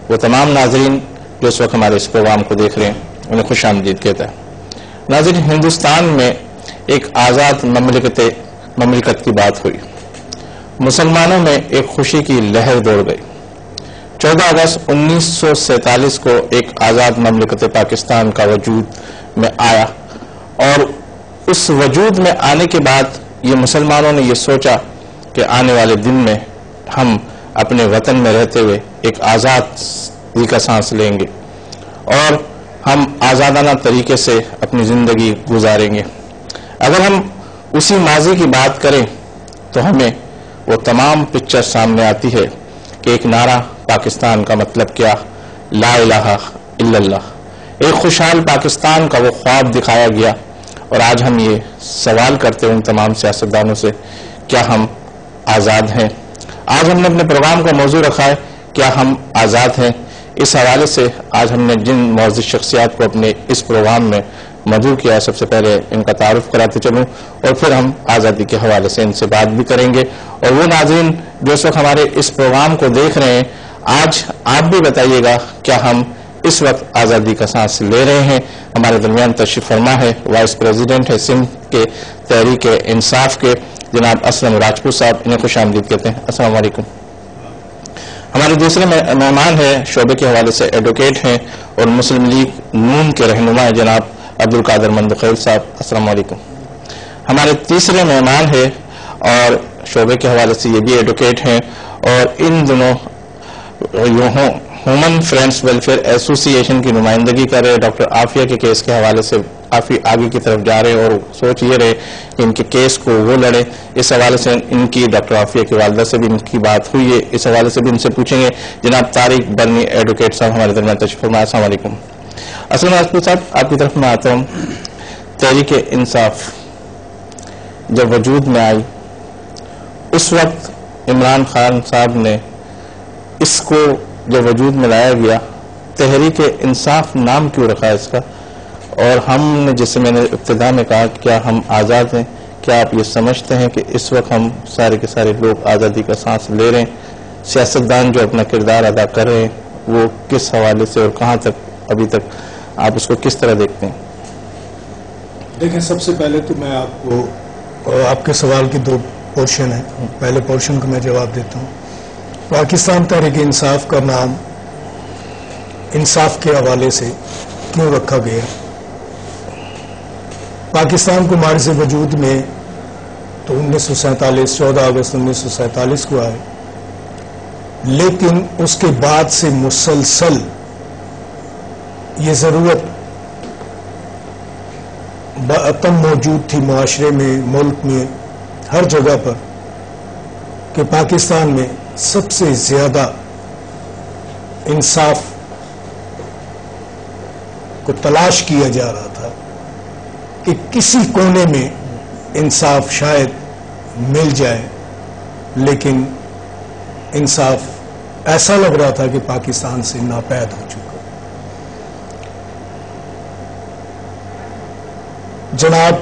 وہ تمام ناظرین جو اس وقت ہمارے اس پروگرام کو دیکھ رہے ہیں انہیں خوش آمدید کہتا ہے۔ ناظرین، ہندوستان میں ایک آزاد مملکت کی بات ہوئی، مسلمانوں میں ایک خوشی کی لہر دوڑ گئی۔ 14 اگست 1947 کو ایک آزاد مملکت پاکستان کا وجود میں آیا، اور اس وجود میں آنے کے بعد یہ مسلمانوں نے یہ سوچا کہ آنے والے دن میں ہم اپنے وطن میں رہتے ہوئے ایک آزادی کا سانس لیں گے اور ہم آزادانہ طریقے سے اپنی زندگی گزاریں گے۔ اگر ہم اسی ماضی کی بات کریں تو ہمیں وہ تمام پکچر سامنے آتی ہے کہ ایک نعرہ پاکستان کا مطلب کیا، لا الہ الا اللہ، ایک خوشحال پاکستان کا وہ خواب دکھایا گیا۔ اور آج ہم یہ سوال کرتے ہیں ان تمام سیاستدانوں سے، کیا ہم آزاد ہیں؟ آج ہم نے اپنے پروگرام کا موضوع رکھا ہے، کیا ہم آزاد ہیں؟ اس حوالے سے آج ہم نے جن معزز شخصیات کو اپنے اس پروگرام میں مدعو کیا ہے، سب سے پہلے ان کا تعارف کراتے چلوں اور پھر ہم آزادی کے حوالے سے ان سے بات بھی کریں گے۔ اور وہ ناظرین جو اس وقت ہمارے اس پروگرام کو دیکھ رہے ہیں، آج آپ بھی بتائیے گا کیا ہم اس وقت آزادی کا سانس لے رہے ہیں؟ ہمارے درمیان تشریف فرما ہے وائس پریزیڈنٹ ہے سندھ کے تحریک انصاف کے جناب اسلم راجپوت صاحب، انہیں خوش آمدید کہتے ہیں۔ السلام علیکم۔ ہمارے دوسرے مہمان ہیں شعبے کے حوالے سے ایڈوکیٹ ہیں اور مسلم لیگ نون کے رہنما ہیں جناب عبدالقادر مندخیل صاحب، السلام علیکم۔ ہمارے تیسرے مہمان ہیں اور شعبے کے حوالے سے یہ بھی ایڈوکیٹ ہیں اور ان دنوں ہیومن فرینڈز ویلفیئر ایسوسی ایشن کی نمائندگی کر رہے ڈاکٹر عافیہ کے کیس کے حوالے سے کافی آگے کی طرف جا رہے اور سوچ یہ رہے کہ ان کے کیس کو وہ لڑے۔ اس حوالے سے ان کی ڈاکٹر عافیہ کی والدہ سے بھی ان کی بات ہوئی ہے، اس حوالے سے بھی ان سے پوچھیں گے۔ جناب طارق برنی ایڈوکیٹ صاحب ہمارے درمیان تشریف فرمائے، السلام علیکم۔ اسلم راجپوت صاحب، آپ کی طرف میں آتا ہوں۔ تحریک انصاف جب وجود میں آئی اس وقت عمران خان صاحب نے اس کو جب وجود میں لایا گیا، تحریک انصاف نام کیوں رکھا ہے اس کا؟ اور ہم نے جیسے میں نے ابتدا میں کہا کہ کیا ہم آزاد ہیں، کیا آپ یہ سمجھتے ہیں کہ اس وقت ہم سارے کے سارے لوگ آزادی کا سانس لے رہے ہیں؟ سیاستدان جو اپنا کردار ادا کر رہے ہیں وہ کس حوالے سے اور کہاں تک ابھی تک آپ اس کو کس طرح دیکھتے ہیں؟ دیکھیں، سب سے پہلے تو میں آپ کو آپ کے سوال کی 2 پورشن ہیں، پہلے پورشن کو میں جواب دیتا ہوں۔ پاکستان تحریک انصاف کا نام انصاف کے حوالے سے کیوں رکھا گیا؟ پاکستان کو مارز وجود میں تو 1947 14 اگست 1947 کو آئے، لیکن اس کے بعد سے مسلسل یہ ضرورت باتم موجود تھی معاشرے میں، ملک میں، ہر جگہ پر، کہ پاکستان میں سب سے زیادہ انصاف کو تلاش کیا جا رہا تھا کہ کسی کونے میں انصاف شاید مل جائے، لیکن انصاف ایسا لگ رہا تھا کہ پاکستان سے ناپید ہو چکا۔ جناب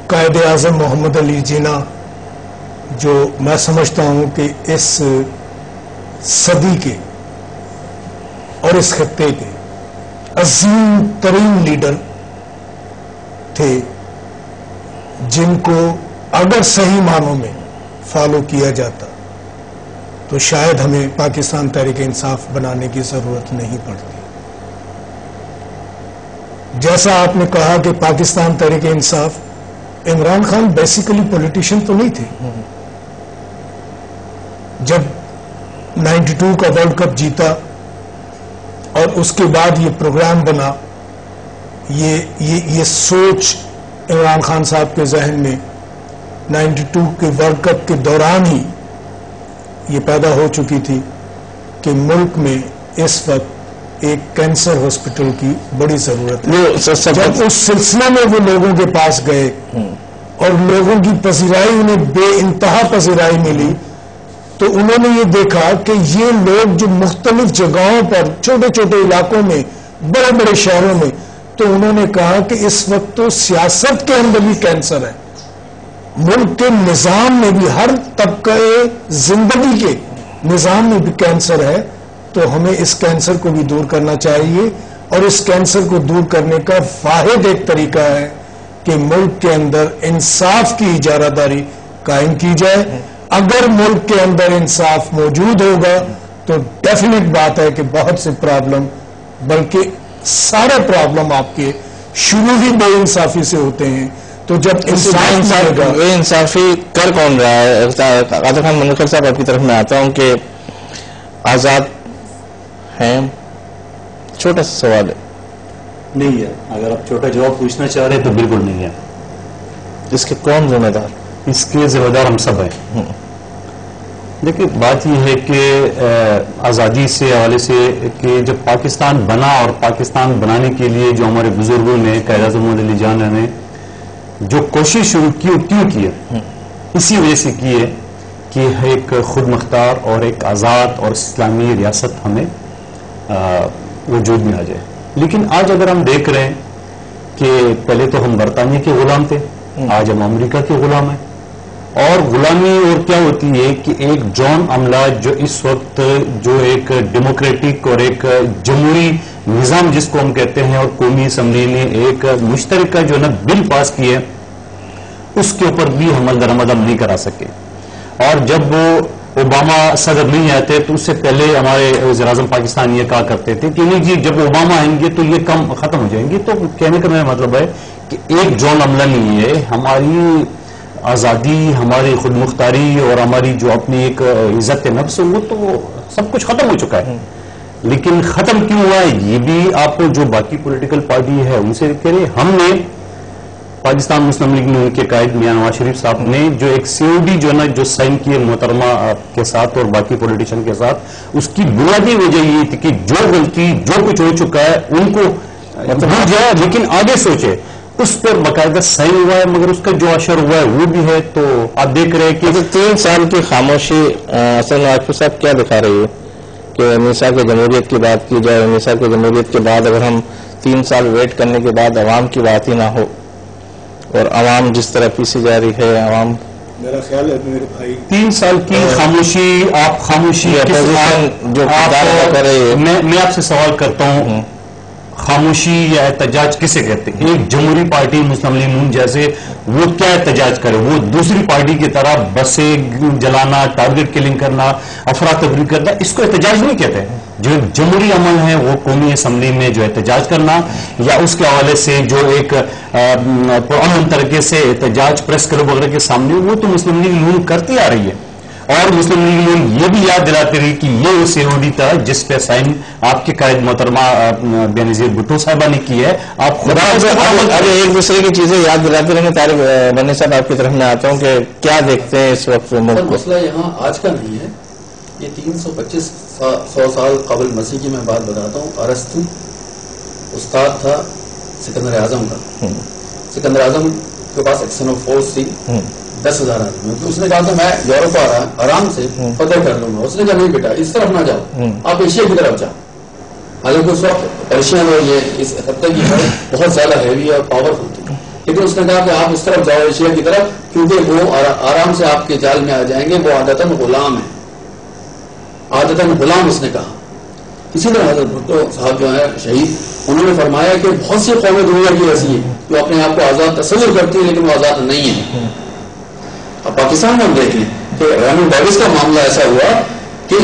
قائد اعظم محمد علی جناح، جو میں سمجھتا ہوں کہ اس صدی کے اور اس خطے کے عظیم ترین لیڈر تھے، جن کو اگر صحیح معنوں میں فالو کیا جاتا تو شاید ہمیں پاکستان تحریک انصاف بنانے کی ضرورت نہیں پڑتی۔ جیسا آپ نے کہا کہ پاکستان تحریک انصاف، عمران خان بیسیکلی پولیٹیشین تو نہیں تھے۔ جب 92 کا ورلڈ کپ جیتا اور اس کے بعد یہ پروگرام بنا، یہ سوچ عمران خان صاحب کے ذہن میں 92 کے ورلڈ کپ کے دوران ہی یہ پیدا ہو چکی تھی کہ ملک میں اس وقت ایک کینسر ہاسپٹل کی بڑی ضرورت ہے۔ جب اس سلسلے میں وہ لوگوں کے پاس گئے اور لوگوں کی پذیرائی، انہیں بے انتہا پذیرائی ملی، تو انہوں نے یہ دیکھا کہ یہ لوگ جو مختلف جگہوں پر، چھوٹے چھوٹے علاقوں میں، بڑے بڑے شہروں میں، تو انہوں نے کہا کہ اس وقت تو سیاست کے اندر بھی کینسر ہے، ملک کے نظام میں بھی، ہر طبقہ زندگی کے نظام میں بھی کینسر ہے، تو ہمیں اس کینسر کو بھی دور کرنا چاہیے، اور اس کینسر کو دور کرنے کا واحد ایک طریقہ ہے کہ ملک کے اندر انصاف کی اجارہ داری قائم کی جائے۔ اگر ملک کے اندر انصاف موجود ہوگا تو ڈیفینیٹ بات ہے کہ بہت سے پرابلم، بلکہ سارے پرابلم آپ کے شروع ہی بے انصافی سے ہوتے ہیں۔ تو جب بے انصافی کر کون رہا ہے؟ قادر خان منوکر صاحب، آپ کی طرف میں آتا ہوں کہ آزاد ہیں، چھوٹا سا سوال ہے۔ نہیں ہے، اگر آپ چھوٹا جواب پوچھنا چاہ رہے ہیں تو بالکل نہیں ہے۔ اس کے کون ذمہ دار؟ اس کے ذمہ دار ہم سب ہیں۔ دیکھیں، بات یہ ہے کہ آزادی سے حوالے سے کہ جب پاکستان بنا اور پاکستان بنانے کے لیے جو ہمارے بزرگوں نے، قائد اعظم محمد علی جناح نے جو کوشش شروع کی، کیوں کی ہے؟ اسی وجہ سے کی ہے کہ ایک خود مختار اور ایک آزاد اور اسلامی ریاست ہمیں وجود میں آ جائے۔ لیکن آج اگر ہم دیکھ رہے ہیں کہ پہلے تو ہم برطانیہ کے غلام تھے، آج ہم امریکہ کے غلام ہیں۔ اور غلامی اور کیا ہوتی ہے کہ ایک جون عملہ جو اس وقت جو ایک ڈیموکریٹک اور ایک جمہوری نظام جس کو ہم کہتے ہیں، اور قومی اسمبلی نے ایک مشترکہ جو نا بل پاس کیے، اس کے اوپر بھی ہم درآمد نہیں کرا سکے۔ اور جب وہ اوباما صدر نہیں آتے تو اس سے پہلے ہمارے وزیر اعظم پاکستان یہ کہا کرتے تھے کہ نہیں جی، جب اوباما آئیں گے تو یہ کم ختم ہو جائیں گے۔ تو کہنے کا میرا مطلب ہے کہ ایک جون عملہ نہیں ہے، ہماری آزادی، ہماری خود مختاری اور ہماری جو اپنی ایک عزت نفس، وہ تو سب کچھ ختم ہو چکا ہے۔ لیکن ختم کیوں ہوا ہے یہ بھی آپ جو باقی پولیٹیکل پارٹی ہے ان سے کہہ رہے۔ ہم نے پاکستان مسلم لیگ میں ان کے قائد میاں نواز شریف صاحب نے جو ایک COD جو نا جو سائن کیے محترمہ کے ساتھ اور باقی پولیٹیشن کے ساتھ، اس کی بنیادی وجہ یہ تھی کہ جو غلطی جو کچھ ہو چکا ہے ان کو بھول جائے لیکن آگے سوچے۔ اس پر باقاعدہ سائن ہوا ہے، مگر اس کا جو اثر ہوا ہے وہ بھی ہے۔ تو آپ دیکھ رہے ہیں کہ 3 سال کی خاموشی حسن واقفی صاحب کیا دکھا رہی ہے کہ میثاق جمہوریت کی بات کی جائے، میثاق جمہوریت کے بعد اگر ہم 3 سال ویٹ کرنے کے بعد عوام کی بات ہی نہ ہو، اور عوام جس طرح پیچھے جا رہی ہے، عوام میرا خیال ہے میرے بھائی 3 سال کی خاموشی، آپ خاموشی جو میں آپ سے سوال کرتا ہوں، خاموشی یا احتجاج کسے کہتے ہیں؟ ایک جمہوری پارٹی مسلم لیگ نون جیسے وہ کیا احتجاج کرے؟ وہ دوسری پارٹی کی طرح بسیں جلانا، ٹارگٹ کلنگ کرنا، افراتفری کرنا، اس کو احتجاج نہیں کہتے۔ جو ایک جمہوری عمل ہے وہ قومی اسمبلی میں جو احتجاج کرنا یا اس کے حوالے سے جو ایک پرامن طریقے سے احتجاج پریس کلب وغیرہ کے سامنے، وہ تو مسلم لیگ نون کرتی آ رہی ہے۔ اور مسلم لیگ نون یہ بھی یاد دلاتے رہی کہ یہ وہ COD تھا جس پہ سائن آپ کے قائد محترمہ بینظیر بھٹو صاحبہ نے کی ہے۔ آپ خدا ایک دوسرے کی چیزیں یاد دلاتے رہیں گے۔ طارق بنی صاحب، آپ کی طرف میں آتا ہوں کہ کیا دیکھتے ہیں اس وقت ملک کو؟ مسئلہ یہاں آج کا نہیں ہے، یہ 325 سال قبل مسیح کی میں بات بتاتا ہوں۔ ارسطو استاد تھا سکندر اعظم کا۔ سکندر اعظم کے پاس ایک سنو فورس تھی 10,000 آدمی۔ اس نے کہا کہ میں یورپ آرام سے فتح کر لوں گا۔ اس نے کہا نہیں بیٹا، اس طرف نہ جاؤ، آپ ایشیا کی طرف جاؤ۔ حالانکہ اس وقت پرشین اور یہ اس خطے کی بہت زیادہ ہیوی اور پاورفل تھی، لیکن اس نے کہا کہ آپ اس طرف جاؤ ایشیا کی طرف، کیونکہ وہ آرام سے آپ کے جال میں آ جائیں گے، وہ عادتاً غلام ہیں، عادتاً غلام اس نے کہا۔ اسی طرح حضرت بھٹو صاحب جو ہیں شہید، انہوں نے فرمایا کہ بہت سی قومیں دنیا کی ایسی ہیں جو اپنے آپ کو آزاد تصور کرتی ہیں لیکن وہ آزاد نہیں ہیں۔ اب پاکستان میں ہم دیکھ لیں کہ ریمن ڈیوس کا معاملہ ایسا ہوا کہ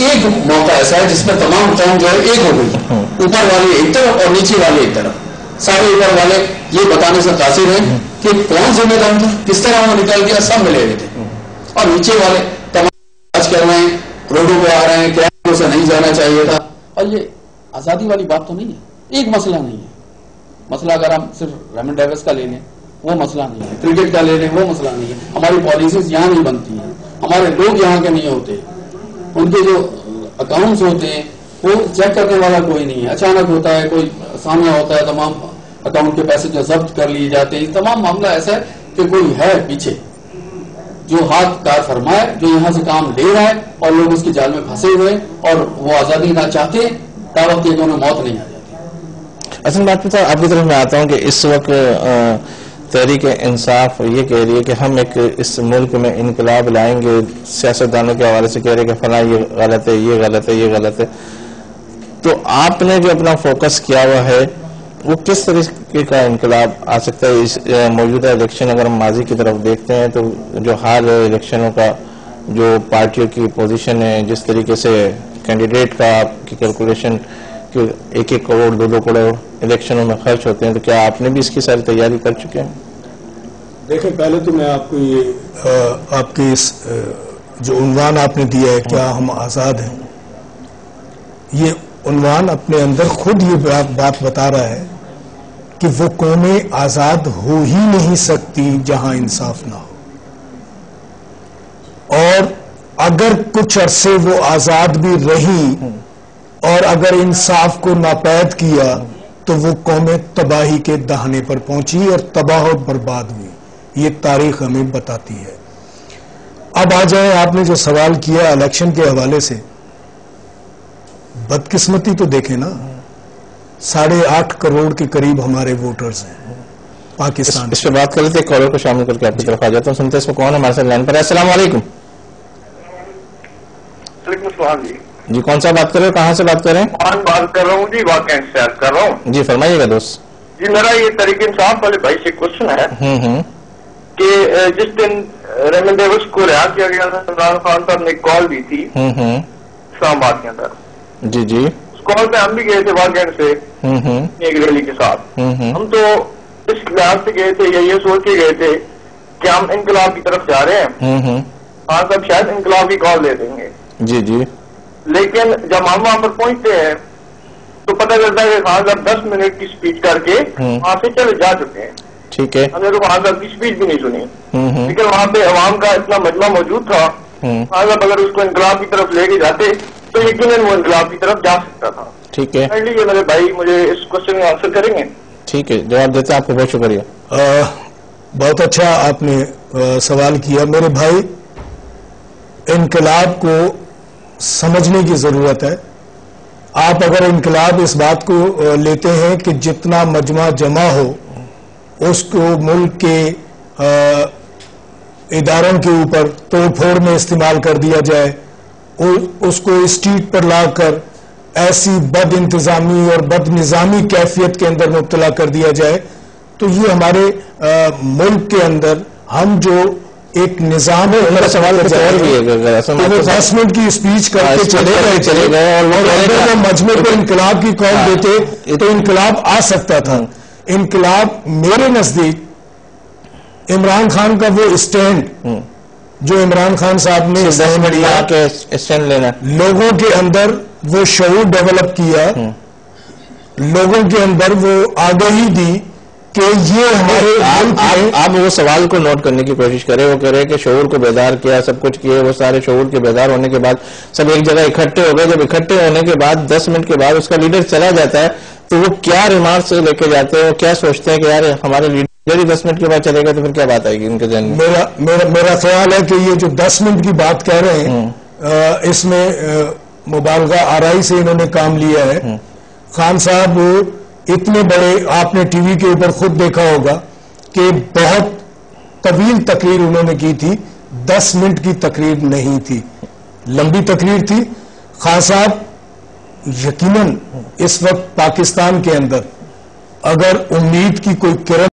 ایک موقع ایسا ہے جس میں تمام قوم جو ہے ایک ہو گئی، اوپر والے ایک طرف اور نیچے والے ایک طرف۔ سارے اوپر والے یہ بتانے سے قاصر ہیں کہ کون ذمہ دار تھا، کس طرح وہ نکل گیا، سب ملے ہوئے تھے، اور نیچے والے تمام آج کر رہے ہیں، روڈوں پہ آ رہے ہیں کہ سے نہیں جانا چاہیے تھا۔ اور یہ آزادی والی بات تو نہیں ہے، ایک مسئلہ نہیں ہے۔ مسئلہ اگر ہم صرف ریمن ڈیوس کا لے لیں وہ مسئلہ نہیں ہے، کرکٹ کا لے لیں وہ مسئلہ نہیں ہے، ہماری پالیسیز یہاں نہیں بنتی ہیں، ہمارے لوگ یہاں کے نہیں ہوتے، ان کے جو اکاؤنٹس ہوتے ہیں وہ چیک کرنے والا کوئی نہیں ہے، اچانک ہوتا ہے، کوئی سامنے ہوتا ہے، تمام اکاؤنٹ کے پیسے جو ضبط کر لیے جاتے ہیں۔ تمام معاملہ ایسا ہے کہ کوئی ہے پیچھے جو ہاتھ کار فرمائے، جو یہاں سے کام لے رہا ہے، اور لوگ اس کے جال میں پھنسے ہوئے، اور وہ آزادی نہ چاہتے تاوقت کہ انہیں موت نہیں آ جاتی۔ اصل بات پتہ آپ کی طرف میں آتا ہوں کہ اس وقت تحریک انصاف یہ کہہ رہی ہے کہ ہم ایک اس ملک میں انقلاب لائیں گے، سیاستدانوں کے حوالے سے کہہ رہے ہیں کہ فلاں یہ غلط ہے، یہ غلط ہے، یہ غلط ہے. تو آپ نے جو اپنا فوکس کیا ہوا ہے وہ کس طریقے کا انقلاب آ سکتا ہے؟ اس موجودہ الیکشن اگر ہم ماضی کی طرف دیکھتے ہیں تو جو حال الیکشنوں کا جو پارٹیوں کی پوزیشن ہے، جس طریقے سے کینڈیڈیٹ کا آپ کی کیلکولیشن کہ 1-1 کروڑ 2-2 کروڑ الیکشنوں میں خرچ ہوتے ہیں، تو کیا آپ نے بھی اس کی ساری تیاری کر چکے ہیں؟ دیکھیں، پہلے تو میں آپ کو یہ آپ کے اس جو عنوان آپ نے دیا ہے کیا ہم آزاد ہیں، یہ عنوان اپنے اندر خود یہ بات بتا رہا ہے کہ وہ قومیں آزاد ہو ہی نہیں سکتی جہاں انصاف نہ ہو، اور اگر کچھ عرصے وہ آزاد بھی رہی اور اگر انصاف کو ناپید کیا تو وہ قومیں تباہی کے دہانے پر پہنچی اور تباہ و برباد ہوئی. یہ تاریخ ہمیں بتاتی ہے. اب آ جائیں، آپ نے جو سوال کیا الیکشن کے حوالے سے، بدقسمتی تو دیکھیں نا، 8.5 کروڑ کے قریب ہمارے ووٹرز ہیں پاکستان. اس پہ بات کر لیتے ہیں، کالر کو شامل کر کے آپ کی طرف آ جاتا ہوں. سنتے ہیں اس میں کون ہے ہمارے ساتھ لائن پر ہے. السلام علیکم. وعلیکم السلام جی. جی کون سا بات کر رہے ہو، کہاں سے بات کر رہے ہیں؟ بات کر رہا ہوں جی، واقعہ سے کر رہا ہوں جی فرمائیے گا دوست. جی میرا یہ تحریک انصاف والے بھائی سے کوشچن ہے کہ جس دن ریمن ڈیوس کو رہا کیا گیا تھا، عمران خان صاحب نے کال دی تھی اسلام آباد کے اندر. جی جی. اس کال پہ ہم بھی گئے تھے واقعہ سے ایک ریلی کے ساتھ. ہم تو اس لحاظ سے گئے تھے یا یہ سوچ کے گئے تھے کہ ہم انقلاب کی طرف جا رہے ہیں، خان صاحب شاید انقلاب کی کال دے دیں گے. جی جی. لیکن جب ہم وہاں پر پہنچتے ہیں تو پتہ چلتا ہے کہ خان صاحب 10 منٹ کی سپیچ کر کے وہاں سے چلے جا چکے ہیں. ٹھیک ہے. ہم نے تو خان صاحب کی سپیچ بھی نہیں سنی، لیکن وہاں پہ عوام کا اتنا مجمع موجود تھا. خان صاحب اگر اس کو انقلاب کی طرف لے کے جاتے تو یقیناً وہ انقلاب کی طرف جا سکتا تھا. ٹھیک ہے. یہ میرے بھائی مجھے اس کوشچن کا آنسر کریں گے؟ ٹھیک ہے، جواب دیتے ہیں آپ کو. بہت شکریہ. بہت اچھا آپ نے سوال کیا میرے بھائی. انقلاب کو سمجھنے کی ضرورت ہے. آپ اگر انقلاب اس بات کو لیتے ہیں کہ جتنا مجمع جمع ہو اس کو ملک کے اداروں کے اوپر توڑ پھوڑ میں استعمال کر دیا جائے، اس کو اسٹریٹ پر لا کر ایسی بد انتظامی اور بد نظامی کیفیت کے اندر مبتلا کر دیا جائے، تو یہ ہمارے ملک کے اندر ہم جو ایک نظام ہے سوال کچھ اور بھی ہے. 10 منٹ کی اسپیچ کر کے چلے گئے اور وہ مجمع کو انقلاب کی کال دیتے تو انقلاب آ سکتا تھا. انقلاب میرے نزدیک عمران خان کا وہ اسٹینڈ جو عمران خان صاحب نے اسٹینڈ لینا، لوگوں کے اندر وہ شعور ڈیولپ کیا، لوگوں کے اندر وہ آگاہی دی کہ یہ ہمارے آپ وہ سوال کو نوٹ کرنے کی کوشش کریں. وہ کہہ رہے کہ شعور کو بیدار کیا، سب کچھ کیے، وہ سارے شعور کے بیدار ہونے کے بعد سب ایک جگہ اکٹھے ہو گئے. جب اکٹھے ہونے کے بعد 10 منٹ کے بعد اس کا لیڈر چلا جاتا ہے تو وہ کیا ریمارکس لے کے جاتے ہیں، وہ کیا سوچتے ہیں کہ یار ہمارے لیڈر ہی 10 منٹ کے بعد چلے گا تو پھر کیا بات آئے گی ان کے ذہن میں؟ میرا خیال ہے کہ یہ جو 10 منٹ کی بات کہہ رہے ہیں اس میں مبالغہ آرائی سے انہوں نے کام لیا ہے. خان صاحب اتنے بڑے، آپ نے ٹی وی کے اوپر خود دیکھا ہوگا کہ بہت طویل تقریر انہوں نے کی تھی. 10 منٹ کی تقریر نہیں تھی، لمبی تقریر تھی. خان صاحب یقیناً اس وقت پاکستان کے اندر اگر امید کی کوئی کرن